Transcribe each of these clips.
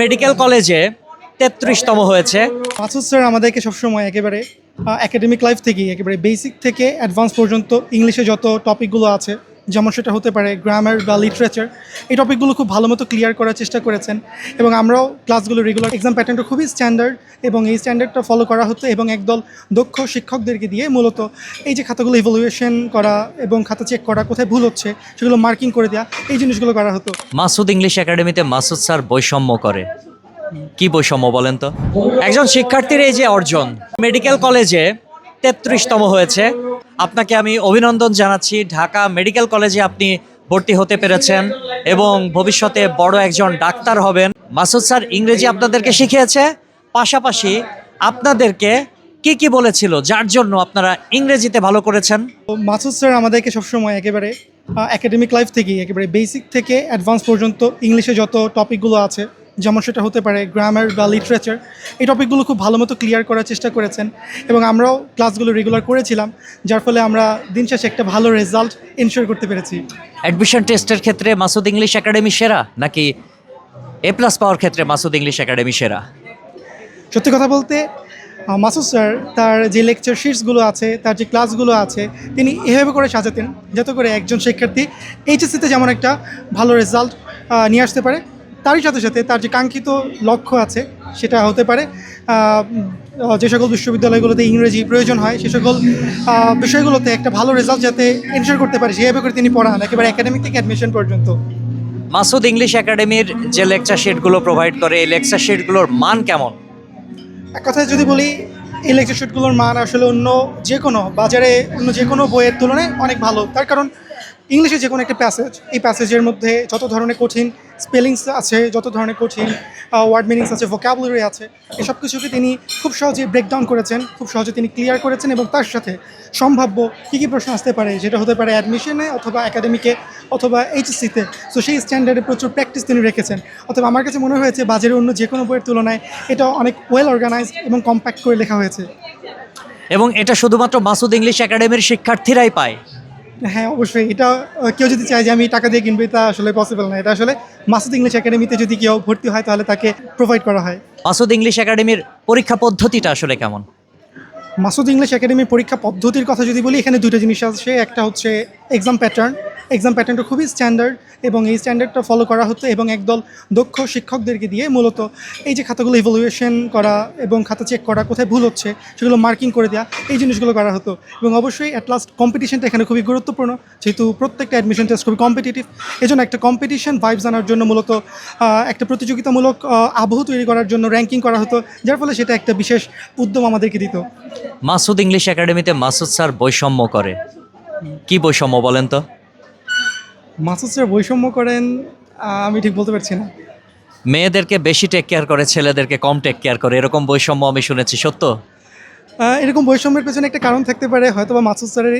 Medical কলেজে ৩৩তম হয়েছে। Masud sir আমাদেরকে সবসময় একেবারে একাডেমিক লাইফ থেকেই একেবারে বেসিক থেকে অ্যাডভান্স পর্যন্ত ইংলিশে যত টপিকগুলো আছে, যেমন সেটা হতে পারে গ্রামার বা লিটারেচার, এই টপিকগুলো খুব ভালো মতো ক্লিয়ার করার চেষ্টা করেছেন। এবং আমরাও ক্লাসগুলো রেগুলার, এক্সাম প্যাটার্নটা খুবই স্ট্যান্ডার্ড এবং এই স্ট্যান্ডার্ডটা ফলো করা হতো এবং একদল দক্ষ শিক্ষকদেরকে দিয়ে মূলত এই যে খাতাগুলো ইভ্যালুয়েশন করা এবং খাতা চেক করা, কোথায় ভুল হচ্ছে সেগুলো মার্কিং করে দেওয়া, এই জিনিসগুলো করা হতো। মাসুদ ইংলিশ একাডেমিতে মাসুদ স্যার বৈষম্য করে। কি বৈষম্য বলেন তো? একজন শিক্ষার্থীর এই যে অর্জন, মেডিকেল কলেজে ৩৩তম হয়েছে, আপনাকে আমি অভিনন্দন জানাচ্ছি। ঢাকা মেডিকেল কলেজে আপনি ভর্তি হতে পেরেছেন এবং ভবিষ্যতে বড় একজন ডাক্তার হবেন। মাসুদ স্যার ইংরেজি আপনাদেরকে শিখিয়েছে, পাশাপাশি আপনাদেরকে কি কি বলেছিল যার জন্য আপনারা ইংরেজিতে ভালো করেছেন? তো মাসুদ স্যার আমাদেরকে সবসময় একেবারে একাডেমিক লাইফ থেকেই একেবারে বেসিক থেকে অ্যাডভান্স পর্যন্ত ইংলিশে যত টপিকগুলো আছে, যেমন সেটা হতে পারে গ্রামার বা লিটারেচার, এই টপিকগুলো খুব ভালো মতো ক্লিয়ার করার চেষ্টা করেছেন এবং আমরাও ক্লাসগুলো রেগুলার করেছিলাম, যার ফলে আমরা দিন শেষে একটা ভালো রেজাল্ট এনশিওর করতে পেরেছি। অ্যাডমিশন টেস্টের ক্ষেত্রে মাসুদ ইংলিশ একাডেমি সেরা, নাকি A+ পাওয়ার ক্ষেত্রে মাসুদ ইংলিশ একাডেমি সেরা? সত্যি কথা বলতে মাসুদ স্যার তার যে লেকচার শিটসগুলো আছে, তার যে ক্লাসগুলো আছে, তিনি এভাবে করে সাজাতেন যাতে করে একজন শিক্ষার্থী এইচএসসিতে যেমন একটা ভালো রেজাল্ট নিয়ে আসতে পারে, তারই সাথে সাথে তার যে কাঙ্ক্ষিত লক্ষ্য আছে সেটা হতে পারে যে সকল বিশ্ববিদ্যালয়গুলোতে ইংরেজি প্রয়োজন হয় সে সকল বিষয়গুলোতে একটা ভালো রেজাল্ট যাতে এনশিওর করতে পারে, সেভাবে করে তিনি পড়ান একেবারে একাডেমিক থেকে অ্যাডমিশন পর্যন্ত। মাসুদ ইংলিশ একাডেমির যে লেকচার শিটগুলো প্রোভাইড করে, এই লেকচার শিটগুলোর মান কেমন? এক কথায় যদি বলি, এই লেকচার শিটগুলোর মান আসলে অন্য যে কোনো বাজারে অন্য যে কোনো বইয়ের তুলনায় অনেক ভালো। তার কারণ ইংলিশে যে কোনো একটা প্যাসেজ, এই প্যাসেজের মধ্যে যত ধরনের কঠিন স্পেলিংস আছে, যত ধরনের কঠিন ওয়ার্ড মিনিংস আছে, ভোকাবুলারি আছে, এসব কিছুকে তিনি খুব সহজে ব্রেকডাউন করেছেন, খুব সহজে তিনি ক্লিয়ার করেছেন এবং তার সাথে সম্ভাব্য কী কী প্রশ্ন আসতে পারে, যেটা হতে পারে অ্যাডমিশনে অথবা একাডেমিকে অথবা এইচএসসিতে, সো সেই স্ট্যান্ডার্ডে প্রচুর প্র্যাকটিস তিনি রেখেছেন। অথবা আমার কাছে মনে হয়েছে বাজারে অন্য যে কোনো বইয়ের তুলনায় এটা অনেক ওয়েল অর্গানাইজড এবং কম্প্যাক্ট করে লেখা হয়েছে। এবং এটা শুধুমাত্র মাসুদ ইংলিশ একাডেমির শিক্ষার্থীরাই পায়? হ্যাঁ, অবশ্যই। এটা কেউ যদি চায় যে আমি টাকা দিয়ে কিনবো, এটা আসলে পসিবল না। এটা আসলে মাসুদ ইংলিশ একাডেমিতে যদি কেউ ভর্তি হয় তাহলে তাকে প্রোভাইড করা হয়। মাসুদ ইংলিশ একাডেমির পরীক্ষা পদ্ধতিটা আসলে কেমন? মাসুদ ইংলিশ একাডেমির পরীক্ষা পদ্ধতির কথা যদি বলি, এখানে দুটো জিনিস আছে। একটা হচ্ছে এক্সাম প্যাটার্ন। এক্সাম প্যাটার্নটা খুবই স্ট্যান্ডার্ড এবং এই স্ট্যান্ডার্ডটা ফলো করা হতো এবং একদল দক্ষ শিক্ষকদেরকে দিয়ে মূলত এই যে খাতাগুলো ইভ্যালুয়েশন করা এবং খাতা চেক করা, কোথায় ভুল হচ্ছে সেগুলো মার্কিং করে দেওয়া, এই জিনিসগুলো করা হতো। এবং অবশ্যই অ্যাট লাস্ট কম্পিটিশনটা এখানে খুবই গুরুত্বপূর্ণ, যেহেতু প্রত্যেকটা অ্যাডমিশন টেস্ট খুবই কম্পিটিটিভ। এজন্য একটা কম্পিটিশন ভাইবস আনার জন্য মূলত একটা প্রতিযোগিতামূলক আবহ তৈরি করার জন্য র্যাঙ্কিং করা হতো, যার ফলে সেটা একটা বিশেষ উদ্যম আমাদেরকে দিত। মাসুদ ইংলিশ একাডেমিতে মাসুদ স্যার বৈষম্য করে। কি বৈষম্য বলেন তো? মাসুদ স্যার বৈষম্য করেন, আমি ঠিক বলতে পারছি না। মেয়েদেরকে বেশি টেক কেয়ার করে, ছেলেদেরকে কম টেক কেয়ার করে, এরকম বৈষম্য আমি শুনেছি, সত্য? এরকম বৈষম্যের পেছনে একটা কারণ থাকতে পারে, হয়তো বা মাসুদ স্যারের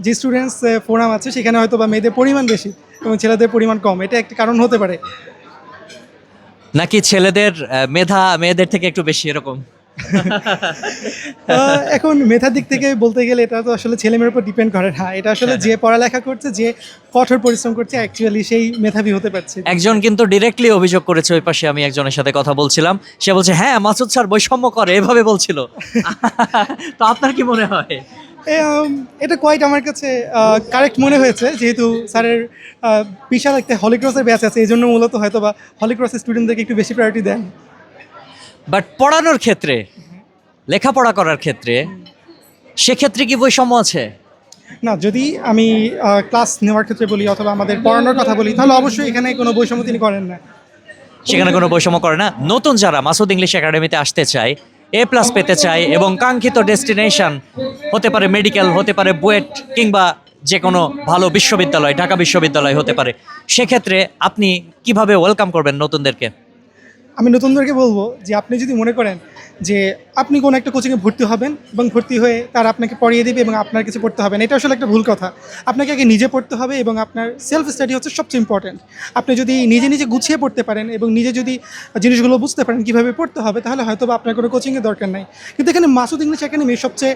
যে স্টুডেন্টস ফোরাম আছে সেখানে হয়তো বা মেয়েদের পরিমাণ বেশি এবং ছেলেদের পরিমাণ কম, এটা একটা কারণ হতে পারে। নাকি ছেলেদের মেধা মেয়েদের থেকে একটু বেশি, এরকম? এখন মেধার দিক থেকে বলতে গেলে এটা তো আসলে ছেলেমেয়ের উপর ডিপেন্ড করে না, এটা আসলে যে পড়ালেখা করছে, যে কঠোর পরিশ্রম করছে, অ্যাকচুয়ালি সেই মেধাবী হতে পারছে। একজন কিন্তু ডিরেক্টলি অভিযোগ করেছে, ওই পাশে আমি একজনের সাথে কথা বলছিলাম, সে বলছে হ্যাঁ মাসুদ স্যার বৈষম্য করে, এভাবে বলছিল। তো আপনার কি মনে হয়? এটা কোয়াইট আমার কাছে কারেক্ট মনে হয়েছে, যেহেতু স্যারের বিশাল একটা হলিক্রসের ব্যাচ আছে, এই জন্য মূলত হয়তো বা হলিক্রসের স্টুডেন্টদেরকে একটু বেশি প্রায়োরিটি দেন। বাট পড়ানোর ক্ষেত্রে, লেখাপড়া করার ক্ষেত্রে, সেক্ষেত্রে কি বৈষম্য আছে? না, যদি আমি ক্লাস নেওয়ার ক্ষেত্রে বলি অথবা আমাদের পড়ানোর কথা বলি, তাহলে অবশ্যই এখানে কোনো বৈষম্য তিনি করেন না। সেখানে কোনো বৈষম্য করে না। নতুন যারা মাসুদ ইংলিশ একাডেমিতে আসতে চায়, A+ পেতে চায় এবং কাঙ্ক্ষিত ডেস্টিনেশন হতে পারে মেডিকেল, হতে পারে বুয়েট, কিংবা যে কোনো ভালো বিশ্ববিদ্যালয়, ঢাকা বিশ্ববিদ্যালয় হতে পারে, সেক্ষেত্রে আপনি কিভাবে ওয়েলকাম করবেন নতুনদেরকে? আমি নতুনদেরকে বলবো যে আপনি যদি মনে করেন যে আপনি কোনো একটা কোচিংয়ে ভর্তি হবেন এবং ভর্তি হয়ে তারা আপনাকে পড়িয়ে দেবে এবং আপনার কিছু পড়তে হবে না, এটা আসলে একটা ভুল কথা। আপনাকে আগে নিজে পড়তে হবে এবং আপনার সেলফ স্টাডি হচ্ছে সবচেয়ে ইম্পর্টেন্ট। আপনি যদি নিজে নিজে গুছিয়ে পড়তে পারেন এবং নিজে যদি জিনিসগুলো বুঝতে পারেন কীভাবে পড়তে হবে, তাহলে হয়তো বা আপনার কোনো কোচিংয়ের দরকার নাই। কিন্তু এখানে মাসুদ ইংলিশ একাডেমির সবচেয়ে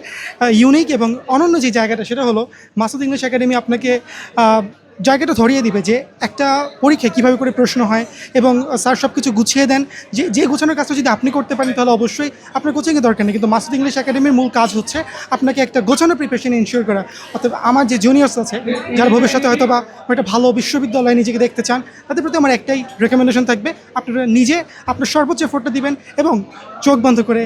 ইউনিক এবং অনন্য যে জায়গাটা, সেটা হলো মাসুদ ইংলিশ একাডেমি আপনাকে জায়গাটা ধরিয়ে দিবে যে একটা পরীক্ষায় কীভাবে করে প্রশ্ন হয়, এবং স্যার সব কিছু গুছিয়ে দেন। যে গুছানোর কাজটা যদি আপনি করতে পারেন তাহলে অবশ্যই আপনার কোচিংয়ের দরকার নেই। কিন্তু মাসুদ ইংলিশ একাডেমির মূল কাজ হচ্ছে আপনাকে একটা গোছানো প্রিপারেশন ইনশিওর করা। অর্থাৎ আমার যে জুনিয়র্স আছে যারা ভবিষ্যতে হয়তো বা একটা ভালো বিশ্ববিদ্যালয়ে নিজেকে দেখতে চান, তাদের প্রতি আমার একটাই রেকমেন্ডেশন থাকবে, আপনারা নিজে আপনার সর্বোচ্চ এফোর্টটা দিবেন এবং চোখ বন্ধ করে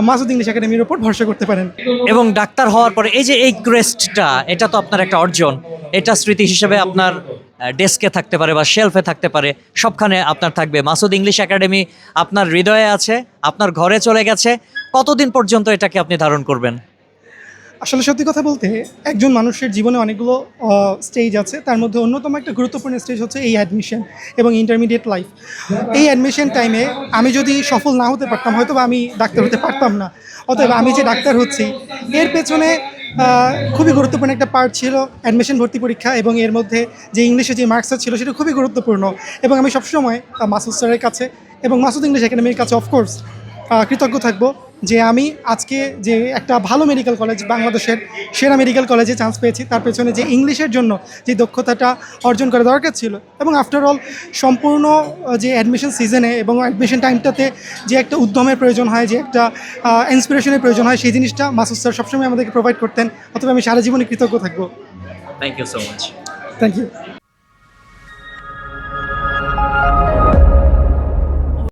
মাসুদ ইংলিশ একাডেমির উপর ভরসা করতে পারেন। এবং ডাক্তার হওয়ার পরে এই যে এই ক্রেস্টটা, এটা তো আপনার একটা অর্জন, এটা স্মৃতি হিসেবে আপনার ডেস্কে থাকতে পারে বা শেলফে থাকতে পারে, সবখানে আপনার থাকবে। মাসুদ ইংলিশ একাডেমি আপনার হৃদয়ে আছে, আপনার ঘরে চলে গেছে। কতদিন পর্যন্ত এটাকে আপনি ধারণ করবেন? আসলে সত্যি কথা বলতে একজন মানুষের জীবনে অনেকগুলো স্টেজ আছে, তার মধ্যে অন্যতম একটা গুরুত্বপূর্ণ স্টেজ হচ্ছে এই অ্যাডমিশন এবং ইন্টারমিডিয়েট লাইফ। এই অ্যাডমিশন টাইমে আমি যদি সফল না হতে পারতাম হয়তো বা আমি ডাক্তার হতে পারতাম না। অতএব আমি যে ডাক্তার হচ্ছি এর পেছনে খুবই গুরুত্বপূর্ণ একটা পার্ট ছিল অ্যাডমিশন ভর্তি পরীক্ষা, এবং এর মধ্যে যে ইংলিশে যে মার্কসটা ছিল সেটা খুবই গুরুত্বপূর্ণ। এবং আমি সবসময় মাসুদ স্যারের কাছে এবং মাসুদ ইংলিশ একাডেমির কাছে অফকোর্স কৃতজ্ঞ থাকবো যে আমি আজকে যে একটা ভালো মেডিকেল কলেজ, বাংলাদেশের সেরা মেডিকেল কলেজে চান্স পেয়েছি, তার পেছনে যে ইংলিশের জন্য যে দক্ষতাটা অর্জন করা দরকার ছিল। এবং আফটার অল সম্পূর্ণ যে অ্যাডমিশন সিজনে এবং অ্যাডমিশন টাইমটাতে যে একটা উদ্যমের প্রয়োজন হয়, যে একটা ইন্সপিরেশনের প্রয়োজন হয়, সেই জিনিসটা মাসুদ স্যার সবসময় আমাদেরকে প্রোভাইড করতেন। অথবা আমি সারা জীবনে কৃতজ্ঞ থাকবো। Thank you so much. Thank you.